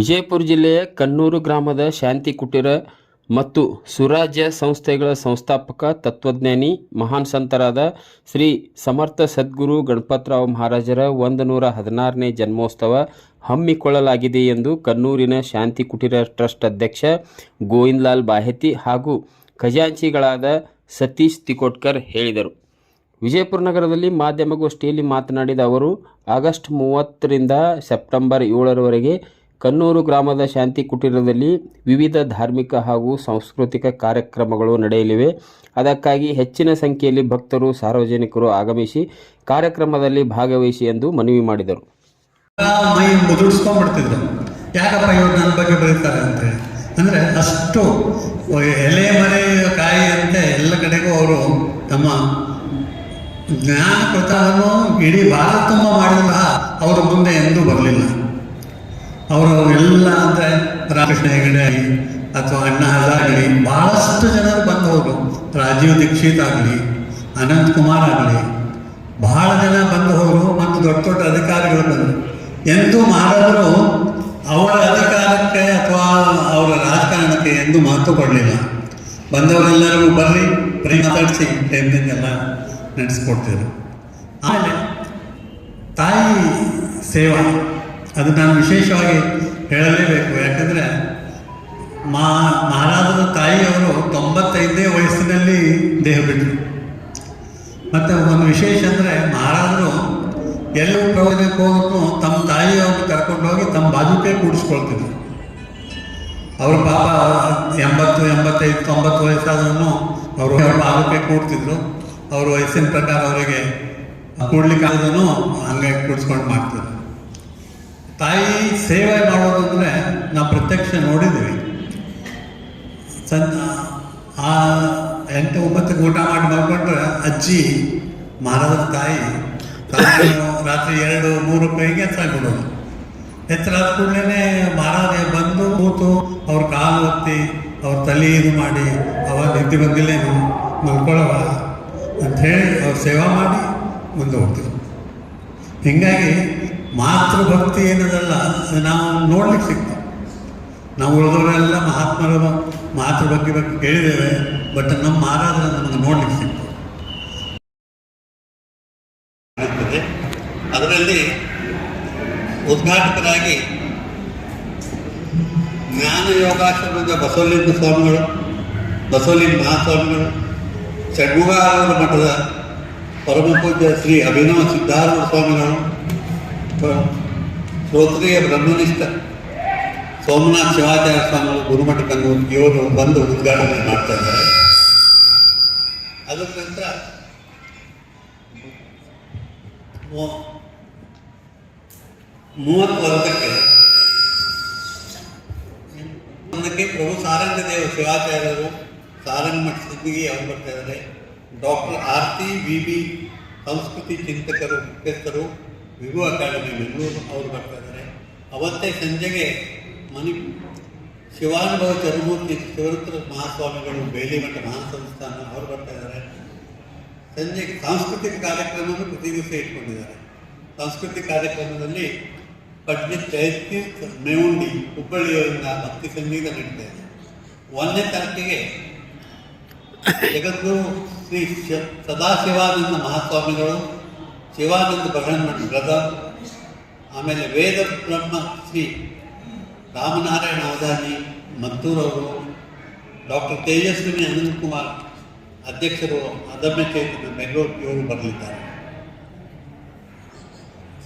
ವಿಜಯಪುರ ಜಿಲ್ಲೆಯ ಕನ್ನೂರು ಗ್ರಾಮದ ಶಾಂತಿ ಕುಟೀರ ಮತ್ತು ಸುರಾಜ್ಯ ಸಂಸ್ಥೆಗಳ ಸಂಸ್ಥಾಪಕ ತತ್ವಜ್ಞಾನಿ ಮಹಾನ್ ಸಂತರಾದ ಶ್ರೀ ಸಮರ್ಥ ಸದ್ಗುರು ಗಣಪತರಾವ್ ಮಹಾರಾಜರ 116ನೇ ಜನ್ಮೋತ್ಸವ ಹಮ್ಮಿಕೊಳ್ಳಲಾಗಿದೆ ಎಂದು ಕನ್ನೂರಿನ ಶಾಂತಿ ಕುಟೀರ ಟ್ರಸ್ಟ್ ಅಧ್ಯಕ್ಷ ಗೋವಿಂದಲಾಲ್ ಬಾಹೆತಿ ಹಾಗೂ ಖಜಾಂಚಿಗಳಾದ ಸತೀಶ್ ತಿಕೋಟ್ಕರ್ ಹೇಳಿದರು. ವಿಜಯಪುರ ನಗರದಲ್ಲಿ ಮಾಧ್ಯಮಗೋಷ್ಠಿಯಲ್ಲಿ ಮಾತನಾಡಿದ ಅವರು, ಆಗಸ್ಟ್ 30ರಿಂದ ಸೆಪ್ಟೆಂಬರ್ 7ರವರೆಗೆ ಕನ್ನೂರು ಗ್ರಾಮದ ಶಾಂತಿ ಕುಟೀರದಲ್ಲಿ ವಿವಿಧ ಧಾರ್ಮಿಕ ಹಾಗೂ ಸಾಂಸ್ಕೃತಿಕ ಕಾರ್ಯಕ್ರಮಗಳು ನಡೆಯಲಿವೆ. ಅದಕ್ಕಾಗಿ ಹೆಚ್ಚಿನ ಸಂಖ್ಯೆಯಲ್ಲಿ ಭಕ್ತರು, ಸಾರ್ವಜನಿಕರು ಆಗಮಿಸಿ ಕಾರ್ಯಕ್ರಮದಲ್ಲಿ ಭಾಗವಹಿಸಿ ಎಂದು ಮನವಿ ಮಾಡಿದರು. ಮೈ ಮುದುಡಿಸ್ಕೊಂಡ್ಬಿಡ್ತಿದ್ರು. ಯಾಕಪ್ಪ ಇವ್ರು ನನ್ನ ಬಗ್ಗೆ ಬರೀತಾರೆ ಅಂತೇಳಿ, ಅಂದರೆ ಅಷ್ಟು ಎಲೆ ಮರೆ ಕಾಯಿ ಅಂತ ಎಲ್ಲ ಕಡೆಗೂ ಅವರು ತಮ್ಮ ಜ್ಞಾನ ಪ್ರಚಾರವನ್ನು ಇಡೀ ಭಾರತ ತುಂಬ ಮಾಡಿದ ಅವರ ಮುಂದೆ ಎಂದೂ ಬರಲಿಲ್ಲ. ಅವರು ಎಲ್ಲ ಅಂದರೆ ರಾಮಕೃಷ್ಣ ಹೆಗಡೆ ಆಗಲಿ ಅಥವಾ ಅಣ್ಣಾ ಹಜಾರೆ ಭಾಳಷ್ಟು ಜನರು ಬಂದವರು, ರಾಜೀವ್ ದೀಕ್ಷಿತ್ ಆಗಲಿ, ಅನಂತ್ ಕುಮಾರ್ ಆಗಲಿ, ಬಹಳ ಜನ ಬಂದು ಹೋದರು ಮತ್ತು ದೊಡ್ಡ ದೊಡ್ಡ ಅಧಿಕಾರಿಗಳು ಬಂದರು. ಎಂದೂ ಮಹಾರಾಜರು ಅವರ ಅಧಿಕಾರಕ್ಕೆ ಅಥವಾ ಅವರ ರಾಜಕಾರಣಕ್ಕೆ ಎಂದೂ ಮಹತ್ವ ಕೊಡಲಿಲ್ಲ. ಬಂದವರೆಲ್ಲರಿಗೂ ಬರಲಿ ಬರೀ ಮಾತಾಡಿಸಿ ಟೈಮ್ನಿಂದೆಲ್ಲ ನಡೆಸ್ಕೊಡ್ತಿದ್ರು. ಆಮೇಲೆ ತಾಯಿ ಸೇವಾ ಅದು ನಾನು ವಿಶೇಷವಾಗಿ ಹೇಳಲೇಬೇಕು. ಯಾಕಂದರೆ ಮಹಾರಾಜರ ತಾಯಿಯವರು 95ನೇ ವಯಸ್ಸಿನಲ್ಲಿ ದೇಹ ಬಿಟ್ಟರು. ಮತ್ತು ಒಂದು ವಿಶೇಷ ಅಂದರೆ ಮಹಾರಾಜರು ಎಲ್ಲೂ ಪ್ರವಚನಕ್ಕೆ ಹೋದ್ರು ತಮ್ಮ ತಾಯಿಯವ್ರನ್ನ ಕರ್ಕೊಂಡು ಹೋಗಿ ತಮ್ಮ ಬಾಜುಕೆ ಕೂಡಿಸ್ಕೊಳ್ತಿದ್ರು. ಅವರು ಪಾಪ 80, 85, 90 ವಯಸ್ಸಾದ್ರೂ ಅವರು ಬಾಜುಕೆ ಕೂಡ್ತಿದ್ರು. ಅವ್ರ ವಯಸ್ಸಿನ ಪ್ರಕಾರ ಅವರಿಗೆ ಕೂಡ್ಲಿಕ್ಕೆ ಆದ್ರೂ ಹಂಗಾಗಿ ಕೂಡಿಸ್ಕೊಂಡು ಮಾಡ್ತಿದ್ರು. ತಾಯಿ ಸೇವೆ ಮಾಡೋದು ಅಂದರೆ ನಾವು ಪ್ರತ್ಯಕ್ಷ ನೋಡಿದ್ದೀವಿ. 8-9 ಊಟ ಮಾಡಿ ಮಾಡ್ಕೊಂಡ್ರೆ ಅಜ್ಜಿ ಮಹಾರಾಜರ ತಾಯಿ ರಾತ್ರಿ 2-3 ಕೈಗೆ ಸಾಗಿಬಿಡೋದು. ಎತ್ತರ ಆದ ಕೂಡಲೇ ಮಹಾರಾಜ ಬಂದು ಕೂತು ಅವ್ರ ಕಾಲು ಒತ್ತಿ ಅವ್ರ ತಲೆ ಇದು ಮಾಡಿ ಅವಾಗ ನಿದ್ದೆ ಬಂದಿಲ್ಲೇನು ಮಲ್ಕೊಳ್ಳವ ಅಂಥೇಳಿ ಅವ್ರು ಸೇವಾ ಮಾಡಿ ಮುಂದೆ ಹೋಗ್ತಿದ್ರು. ಹೀಗಾಗಿ ಮಾತೃಭಕ್ತಿ ಏನದಲ್ಲ ಅದು ನಾವು ನೋಡ್ಲಿಕ್ಕೆ ಸಿಗ್ತದೆ. ನಾವು ಉಳಿದವರೆಲ್ಲ ಮಹಾತ್ಮರ ಮಾತೃಭಕ್ತಿ ಬಗ್ಗೆ ಕೇಳಿದ್ದೇವೆ, ಬಟ್ ನಮ್ಮ ಮಹಾರಾಜರ ನಮಗೆ ನೋಡ್ಲಿಕ್ಕೆ ಸಿಗ್ತದೆ. ಅದರಲ್ಲಿ ಉದ್ಘಾಟಕರಾಗಿ ಜ್ಞಾನ ಯೋಗಾಶ್ರಮದ ಬಸವಲಿಂಗ ಸ್ವಾಮಿಗಳು, ಬಸವಲಿಂಗ ಮಹಾಸ್ವಾಮಿಗಳು, ಷಡ್ಮುಗಾರೂರ ಮಠದ ಪರಮಪೂಜ್ಯ ಶ್ರೀ ಅಭಿನವ ಸಿದ್ಧಾರೂಢ ಸ್ವಾಮಿಗಳು, ಶ್ರೋತ್ರಿಯ ಬ್ರಹ್ಮನಿಷ್ಠ ಸೋಮನಾಥ ಶಿವಾಚಾರ್ಯ ಸ್ವಾಮಿಗಳು, ಗುರುಮಠ ಕನ್ನೂರು ಇವರು ಬಂದು ಉದ್ಘಾಟನೆ ಮಾಡ್ತಾ ಇದ್ದಾರೆ. ಅದರ ನಂತರ 30 ವರ್ಷಕ್ಕೆ ಪ್ರಭು ಸಾರಂಗದೇವ ಶಿವಾಚಾರ್ಯರು, ಸಾರಂಗಮಠ ಸಿದ್ದಿಗೆ ಅವರು ಬರ್ತಾ ಇದ್ದಾರೆ. ಡಾಕ್ಟರ್ ಆರ್ತಿ ವಿ ಸಂಸ್ಕೃತಿ ಚಿಂತಕರು, ಮುಖ್ಯಸ್ಥರು, ವಿಭು ಅಕಾಡೆಮಿ ಬೆಂಗಳೂರು ಅವರು ಬರ್ತಾ ಇದ್ದಾರೆ. ಅವತ್ತೇ ಸಂಜೆಗೆ ಶಿವಾನುಭವ ಚರಮೂರ್ತಿ ಶಿವರುದ್ರ ಮಹಾಸ್ವಾಮಿಗಳು, ಬೇಲಿಮಠ ಮಹಾಸಂಸ್ಥಾನ ಅವರು ಬರ್ತಾ ಇದ್ದಾರೆ. ಸಂಜೆಗೆ ಸಾಂಸ್ಕೃತಿಕ ಕಾರ್ಯಕ್ರಮವನ್ನು ಪ್ರತಿ ದಿವಸ ಇಟ್ಕೊಂಡಿದ್ದಾರೆ. ಸಾಂಸ್ಕೃತಿಕ ಕಾರ್ಯಕ್ರಮದಲ್ಲಿ ಪಂಡಿತ್ ಜಯತೀರ್ಥ ಮೇವುಂಡಿ ಹುಬ್ಬಳ್ಳಿಯವರಿಂದ ಭಕ್ತಿ ಸಂಗೀತ ನಡೀತಾ ಇದೆ. 1ನೇ ತಾರೀಕಿಗೆ ಜಗದ್ಗುರು ಶ್ರೀ ಸದಾಶಿವಾನಂದ ಮಹಾಸ್ವಾಮಿಗಳು, ಶಿವಾನಂದ ಬಹಳಮಠ ಬ್ರದರ್, ಆಮೇಲೆ ವೇದ ಬ್ರಹ್ಮ ಶ್ರೀ ರಾಮನಾರಾಯಣ ಅವಧಾನಿ ಮದ್ದೂರವರು, ಡಾಕ್ಟರ್ ತೇಜಸ್ವಿನಿ ಅನಂತ್ ಕುಮಾರ್ ಅಧ್ಯಕ್ಷರು, ಅದಮ್ಯ ಚೇತನ ಬೆಂಗಳೂರು ಇವರು ಬರಲಿದ್ದಾರೆ.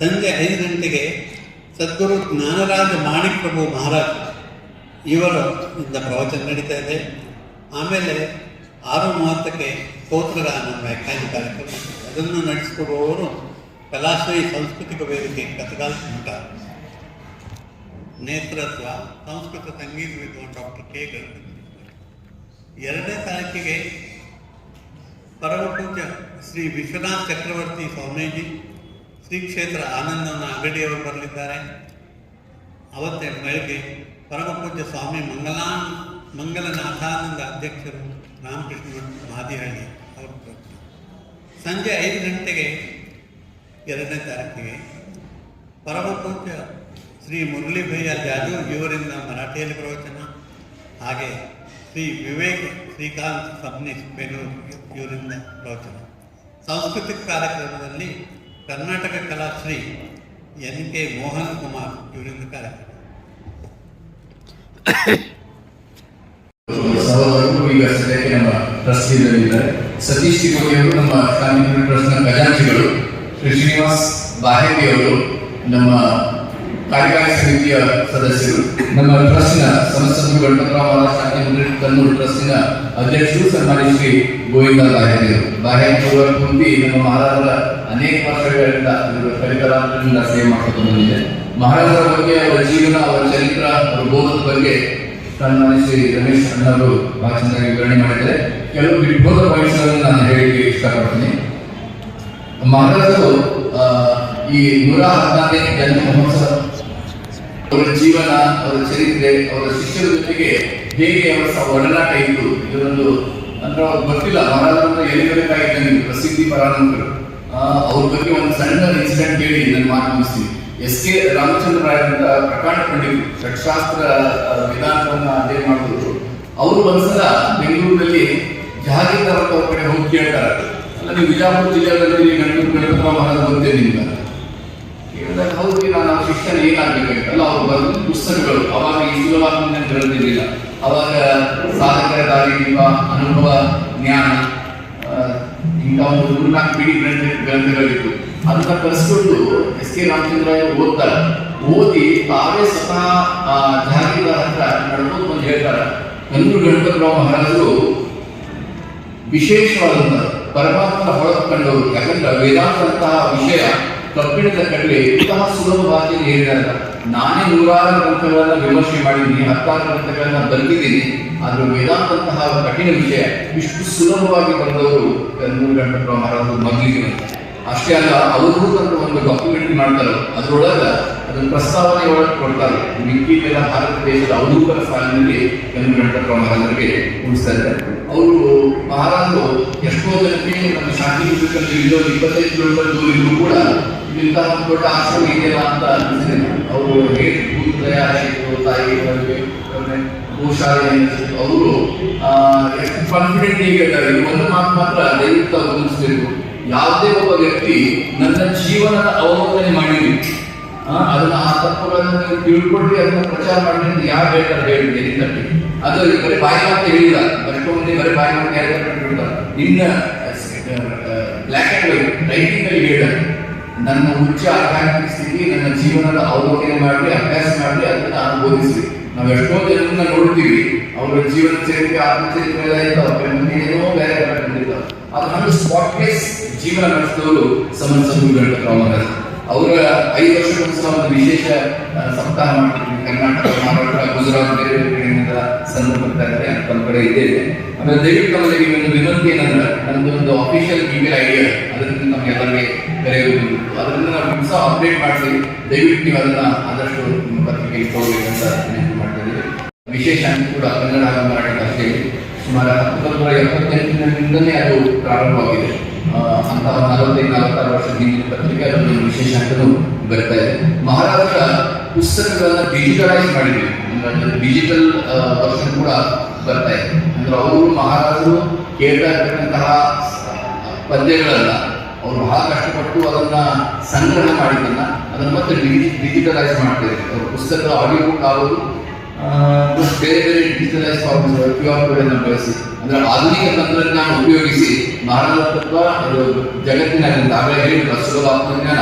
ಸಂಜೆ 5 ಗಂಟೆಗೆ ಸದ್ಗುರು ಜ್ಞಾನರಾಜ ಮಾಣಿಕ್ ಪ್ರಭು ಮಹಾರಾಜ್ ಇವರಿಂದ ಪ್ರವಚನ ನಡೀತಾ ಇದೆ. ಆಮೇಲೆ 6:30ಕ್ಕೆ ಸ್ತೋತ್ರಗಾನ ವ್ಯಾಖ್ಯಾನ ಕಾರ್ಯಕ್ರಮ, ಅದನ್ನು ನಡೆಸಿಕೊಡುವವರು ಕಲಾಶ್ರಯಿ ಸಾಂಸ್ಕೃತಿಕ ವೇದಿಕೆ ಕಥಗಾಲ ಮಠ, ನೇತೃತ್ವ ಸಂಸ್ಕೃತ ಸಂಗೀತ ವಿದ್ವಾನ್ ಡಾಕ್ಟರ್ ಕೆ ಗಣಪತಿ. 2ನೇ ತಾರೀಕಿಗೆ ಪರಮಪೂಜ್ಯ ಶ್ರೀ ವಿಶ್ವನಾಥ ಚಕ್ರವರ್ತಿ ಸ್ವಾಮೀಜಿ, ಶ್ರೀ ಕ್ಷೇತ್ರ ಆನಂದನ ಅಂಗಡಿಯವರು ಬರಲಿದ್ದಾರೆ. ಅವತ್ತೇ ಬೆಳಗ್ಗೆ ಪರಮಪೂಜ್ಯ ಸ್ವಾಮಿ ಮಂಗಲನಾಥಾನಂದ ಅಧ್ಯಕ್ಷರು, ರಾಮಕೃಷ್ಣ ಮಾದಿಹಳ್ಳಿ ಅವರು ಬರ್ತಾರೆ. ಸಂಜೆ 5 ಗಂಟೆಗೆ 2ನೇ ತಾರೀಕಿಗೆ ಪರಮಪೂಜ್ಯ ಶ್ರೀ ಮುರಳಿ ಭಯ್ಯ ಜಾಜು ಇವರಿಂದ ಮರಾಠಿಯಲ್ಲಿ ಪ್ರವಚನ, ಹಾಗೆ ಶ್ರೀ ವಿವೇಕ್ ಶ್ರೀಕಾಂತ್ ಸಬ್ನೀಸ್ ಬೆಂಗಳೂರು ಇವರಿಂದ ಪ್ರವಚನ. ಸಾಂಸ್ಕೃತಿಕ ಕಾರ್ಯಕ್ರಮದಲ್ಲಿ ಕರ್ನಾಟಕ ಕಲಾಶ್ರೀ NK ಮೋಹನ್ ಕುಮಾರ್ ಇವರಿಂದ ಕಾರ್ಯಕ್ರಮ. ಸಹೋದರರು ಈಗ ಸದ್ಯಕ್ಕೆ ನಮ್ಮ ಟ್ರಸ್ಟಿಗಳಿದ್ದಾರೆ. ಸತೀಶ್ ತಿಗೋಡಿ ಅವರು ನಮ್ಮ ಶಾಂತಿ ಟ್ರಸ್ಟ್ನ ಖಜಾಂಚಿಗಳು, ಶ್ರೀ ಶ್ರೀನಿವಾಸ್ ಬಾಹೇಗಿ ಅವರು ನಮ್ಮ ಕಾರ್ಯಕಾರಿ ಸಮಿತಿಯ ಸದಸ್ಯರು, ನಮ್ಮ ಟ್ರಸ್ಟ್ನ ಸಮಸ್ತ ಗಣಪತರಾವ್ ಮಹಾರಾಜ್ ಶಾಂತಿ ಮಂದಿರ ಕನ್ನೂರು ಟ್ರಸ್ಟಿನ ಅಧ್ಯಕ್ಷರು ಸನ್ಮಾನ್ಯ ಶ್ರೀ ಗೋವಿಂದ ಬಾಹೇಗಿ ಅವರು. ಬಾಹೇಗಿ ಅವರ ಕುಂತಿ ನಮ್ಮ ಮಹಾರಾಜರ ಅನೇಕ ವರ್ಷಗಳಿಂದ ಕಲಿಕಲಾಂತರಿಂದ ಸೇವೆ ಮಾಡ್ಕೊಂಡು ಬಂದಿದೆ. ಮಹಾರಾಜರ ಬಗ್ಗೆ, ಅವರ ಜೀವನ, ಅವರ ಚರಿತ್ರ, ಅವರ ಬೋಧದ ಬಗ್ಗೆ ಸನ್ಮಾನ್ಯ ಶ್ರೀ ರಮೇಶ್ ಅಣ್ಣವರು ಬಹಳ ಚೆನ್ನಾಗಿ ವಿವರಣೆ ಮಾಡಿದ್ದಾರೆ. ಕೆಲವು ವಿಭೋಧ ಪಾಯಿಂಟ್ಸ್ಗಳನ್ನು ನಾನು ಹೇಳಲಿಕ್ಕೆ ಇಷ್ಟಪಡ್ತೀನಿ. ಮಹಾರಾಜರು ಈ 114ನೇ ಜನ್ಮ ಮಹೋತ್ಸವ, ಅವರ ಜೀವನ, ಅವರ ಚರಿತ್ರೆ, ಅವರ ಶಿಷ್ಯರ ಜೊತೆಗೆ ಹೇಗೆ ಅವರ ಒಡನಾಟ ಇತ್ತು, ಇದೊಂದು ಅಂದ್ರೆ ಅವ್ರಿಗೆ ಗೊತ್ತಿಲ್ಲ. ಮಹಾರಾಜರನ್ನ ಎಲ್ಲಿಬೇಕಾಗಿದ್ದ ಪ್ರಸಿದ್ಧಿ ಪರಾನಂತರು ಅವ್ರ ಬಗ್ಗೆ ಒಂದು ಸಣ್ಣ ಇನ್ಸಿಡೆಂಟ್ ಹೇಳಿ ನನ್ನ ಮಾತು ಮುಗಿಸ್ತೀನಿ. SK ರಾಮಚಂದ್ರ ರಾಯರಂತ ಪ್ರಕಾಂಡ ಪಂಡಿತರು, ಷಟ್ಶಾಸ್ತ್ರ ವೇದಾಂತವನ್ನು ಅಧ್ಯಯನ ಮಾಡಿದ್ರು. ಅವರು ಒಂದ್ಸಲ ಬೆಂಗಳೂರಿನಲ್ಲಿ ಜಹಾಗೀರ್ದಾರ್ ಅವ್ರ ಕಡೆ ಹೋಗಿ ಕೇಳ್ತಾರೆ, ಅಲ್ಲ ನೀವು ವಿಜಯಪುರ ಜಿಲ್ಲೆಯಲ್ಲಿ ಗಣಪತರಾವ್ ಮಹಾರಾಜ ಬಂದೆ ನಿಮ್ಗೆ ಕೇಳಿದಾಗ, ಹೌದು ನಾನು ಆ ಶಿಕ್ಷಣ ಏನಾಗಬೇಕಾಗಿತ್ತಲ್ಲ. ಅವ್ರು ಬರೆದ ಪುಸ್ತಕಗಳು ಅವಾಗ ಈ ಸುಲಭವಾಗಿ ಬರೆದಿರಲಿಲ್ಲ. ಅವಾಗ ಸಾಧಕರ ದಾರಿದೀಪ, ಅನುಭವ, ಜ್ಞಾನ, ಇಂಥ ಒಂದು 3-4 ಪೀಡಿ ಗ್ರಂಥಗಳಿತ್ತು. ಅದನ್ನ ಕರೆಸ್ಕೊಂಡು SK ರಾಮಚಂದ್ರ ಓದ್ತಾರೆ. ಓದಿ ತಾವೇ ಸ್ವತಃ ಜಹಾಗೀರ್ದಾರ್ ಹತ್ರ ನಡ್ಕೊಂಡು ಬಂದು ಹೇಳ್ತಾರೆ, ಕನ್ನೂರು ಗಣಪತರಾವ್ ಮಹಾರಾಜರು ವಿಶೇಷವಾದಂತಹ ಪರಮಾತ್ಮನ ಹೊಳಪು ಕಂಡವರು. ಯಾಕಂದ್ರೆ ವೇದಾಂತಂತಹ ವಿಷಯ ಕಬ್ಬಿಣದ ಕಡಲೆ ಇಂತಹ ಸುಲಭವಾಗಿ ಹೇಳಿದಾಗ, ನಾನೇ 106 ಗ್ರಂಥಗಳನ್ನ ವಿಮರ್ಶೆ ಮಾಡಿದ್ದೀನಿ, 16 ಗ್ರಂಥಗಳನ್ನ ಬರೆದಿದ್ದೀನಿ. ಆದ್ರೆ ವೇದಾಂತಂತಹ ಕಠಿಣ ವಿಷಯ ಇಷ್ಟು ಸುಲಭವಾಗಿ ಬಂದವರು ಕನ್ನೂರು ಗಣಪತರಾವ್ ಮಹಾರಾಜರು ಮಗಲಿಗೆ. ಅಷ್ಟೇ ಅಲ್ಲ, ಅವಧೂತ ಅಂತ ಒಂದು ಡಾಕ್ಯುಮೆಂಟರಿ ಮಾಡ್ತಾರೆ. ಅದರೊಳಗೆ ಅದನ್ನು ಪ್ರಸ್ತಾವನೆ ಒಳಗೆ ಕೊಡ್ತಾರೆ. ವಿಕಿಪೀಡಿಯಾ ಭಾರತ ದೇಶದ ಅವಧೂತರ ಸಾಲಿನಲ್ಲಿ ಕನ್ನೂರು ಗಣಪತರಾವ್ ಮಹಾರಾಜರಿಗೆ ಉಳಿಸ್ತಾರೆ. ಅವರು ಮಹಾರಾಜರು ಎಷ್ಟೋ ಜನಕ್ಕೆ ನಮ್ಮ ಶಾಂತಿ ನಿಕೇತನದಲ್ಲಿ ಇಲ್ಲೋ 25 ಕಿಲೋಮೀಟರ್ ದೂರ ಇದ್ರು ಕೂಡ ಇಂಥ ಒಂದು ದೊಡ್ಡ ಆಶ್ರಮ ಇದೆಯಲ್ಲ ಅಂತ ಅನಿಸಿದೆ. ಅವರು ಹೇಗೆ ಭೂತದಯ ಆಯಿತು, ತಾಯಿ ಗೋಶಾಲೆ ಅವರು ಎಷ್ಟು ಕಾನ್ಫಿಡೆಂಟ್ ಹೇಳಿದ್ದಾರೆ. ಒಂದು ಮಾತು ಮಾತ್ರ ದಯವಿಟ್ಟು ಗಮನಿಸಬೇಕು, ಯಾವುದೇ ಒಬ್ಬ ವ್ಯಕ್ತಿ ನನ್ನ ಜೀವನದ ಅವಲೋಕನೆ ಮಾಡಿರಿ, ಅದನ್ನ ಆ ತಪ್ಪುಗಳನ್ನು ನೀವು ತಿಳ್ಕೊಳ್ರಿ, ಅದನ್ನ ಪ್ರಚಾರ ಮಾಡಿ ಅಂತ ಯಾರು ಹೇಳ್ತಾರೆ ಹೇಳಿ. ಅದು ಬರೀ ಬಾಯಿ ಮಾತು ಹೇಳಿಲ್ಲ, ಎಷ್ಟೋ ಮಂದಿ ಬರೀ ಬಾಯಿ ಮಾತು ಹೇಳ್ತಾರೆ. ನಿನ್ನ ಬ್ಲ್ಯಾಕ್ ಅಂಡ್ ವೈಟ್ ರೈಟಿಂಗ್ ಅಲ್ಲಿ ಹೇಳಿದ್ದಾರೆ, ನನ್ನ ಉಚ್ಚ ಆಧ್ಯಾತ್ಮಿಕ ಸ್ಥಿತಿ, ನನ್ನ ಜೀವನದ ಅವಲೋಕನೆ ಮಾಡಿ, ಅಭ್ಯಾಸ ಮಾಡಿ, ಅದನ್ನ ಅನುಭವಿಸಿ. ನಾವು ಎಷ್ಟೋ ಜನರನ್ನ ನೋಡ್ತೀವಿ, ಅವರ ಜೀವನ ಚರಿತ್ರೆ, ಆತ್ಮಚರಿತ್ರೆ ಏನೋ ಬೇರೆ ಬಂದಿರ್ತಾವೆ. ಅದು ನನ್ನ ಸ್ಪಾಟ್ಲೆಸ್ ಜೀವನ ನಡೆಸಿದವರು ಸಮರ್ಥ ಗಣಪತರಾವ್ ಮಹಾರಾಜ್. ಅವರ 5 ವರ್ಷಕ್ಕೊಂದ್ಸಲ ಒಂದು ವಿಶೇಷ ಸಪ್ತಾಹ ಮಾಡ್ತಿದ್ವಿ. ಕರ್ನಾಟಕ, ಮಹಾರಾಷ್ಟ್ರ, ಗುಜರಾತ್, ಬೇರೆ ಬೇರೆ ಕಡೆಯಿಂದ ಸಂದರ್ಭ ಬರ್ತಾ ಇದ್ದಾರೆ, ನಮ್ಮ ಕಡೆ ಇದ್ದೇವೆ. ಆಮೇಲೆ ದಯವಿಟ್ಟು ನಮ್ಮಲ್ಲಿ ಒಂದು ವಿನಂತಿ ಏನಂದ್ರೆ, ನಮ್ದು ಒಂದು ಅಫಿಷಿಯಲ್ ಇಮೇಲ್ ಐಡಿ ಅದರಿಂದ ನಮ್ಗೆ ಎಲ್ಲರಿಗೆ ಕರೆಯೋದು, ಅದರಿಂದ ನಾವು ದಿವಸ ಅಪ್ಡೇಟ್ ಮಾಡಿಸಿ, ದಯವಿಟ್ಟು ನೀವು ಅದನ್ನ ಆದಷ್ಟು ಪತ್ರಿಕೆಗೆ ತಗೋಬೇಕಂತ ವಿನಂತಿ ಮಾಡ್ತಾ ಇದ್ದೀವಿ. ವಿಶೇಷ ಅಂಕಿ ಕೂಡ ಕನ್ನಡ ಹಾಗೂ ಮರಾಠಿ ಭಾಷೆಯಲ್ಲಿ ಸುಮಾರು 1978ರಿಂದಲೇ ಅದು ಪ್ರಾರಂಭವಾಗಿದೆ. ಅಂತಹ 45-46 ವರ್ಷದ ಹಿಂದಿನ ಪತ್ರಿಕೆ, ಅದೊಂದು ವಿಶೇಷ ಅಂಕನೂ ಬರ್ತಾ ಇದೆ. ಮಹಾರಾಷ್ಟ್ರ ಪುಸ್ತಕಗಳನ್ನ ಡಿಜಿಟಲೈಸ್ ಮಾಡಿದ್ವಿ, ಡಿಜಿಟಲ್ ವರ್ಷನ್ ಕೂಡ ಬರ್ತಾ ಇದೆ. ಅಂದ್ರೆ ಅವರು ಮಹಾರಾಜರು ಕೇಳ್ತಾ ಇರ್ತಕ್ಕಂತಹ ಪದ್ಯಗಳನ್ನ ಅವರು ಬಹಳ ಕಷ್ಟಪಟ್ಟು ಅದನ್ನ ಸಂಗ್ರಹ ಮಾಡಿದ್ದನ್ನ ಅದನ್ನ ಮತ್ತೆ ಡಿಜಿಟಲೈಸ್ ಮಾಡ್ತಾರೆ. ಅವ್ರ ಪುಸ್ತಕಗಳ ಆಡಿಯೋ ಬುಕ್ ಆಗೋದು, ಬೇರೆ ಬೇರೆ ಡಿಜಿಟಲೈಸ್ QR ಕೋಡ್ ಅನ್ನು ಬಳಸಿ, ಅಂದ್ರೆ ಆಧುನಿಕ ತಂತ್ರಜ್ಞಾನ ಉಪಯೋಗಿಸಿ ಮಹಾರಾಜ ತತ್ವ ಜಗತ್ತಿನಾದ್ಯಂತ ಆಗಲೇ ಹೇಳಿದ ಸುಲಭ ಆತ್ಮಜ್ಞಾನ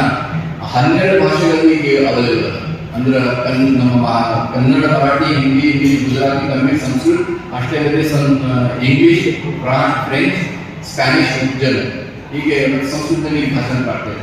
12 ಭಾಷೆಗಳಲ್ಲಿ ಅವೈಲೇಬಲ್. ಅಂದ್ರೆ ನಮ್ಮ ಕನ್ನಡ, ಮರಾಠಿ, ಹಿಂದಿ, ಇಂಗ್ಲಿಷ್, ಗುಜರಾತಿ, ತಮಿಳ್, ಸಂಸ್ಕೃತ್, ಅಷ್ಟೇ ಅಲ್ಲದೆ ಇಂಗ್ಲಿಷ್, ಫ್ರೆಂಚ್, ಸ್ಪ್ಯಾನಿಷ್, ಜರ್ಮನ್, ಹೀಗೆ ಸಂಸ್ಕೃತದಲ್ಲಿ ಭಾಷಣ ಮಾಡ್ತಾರೆ.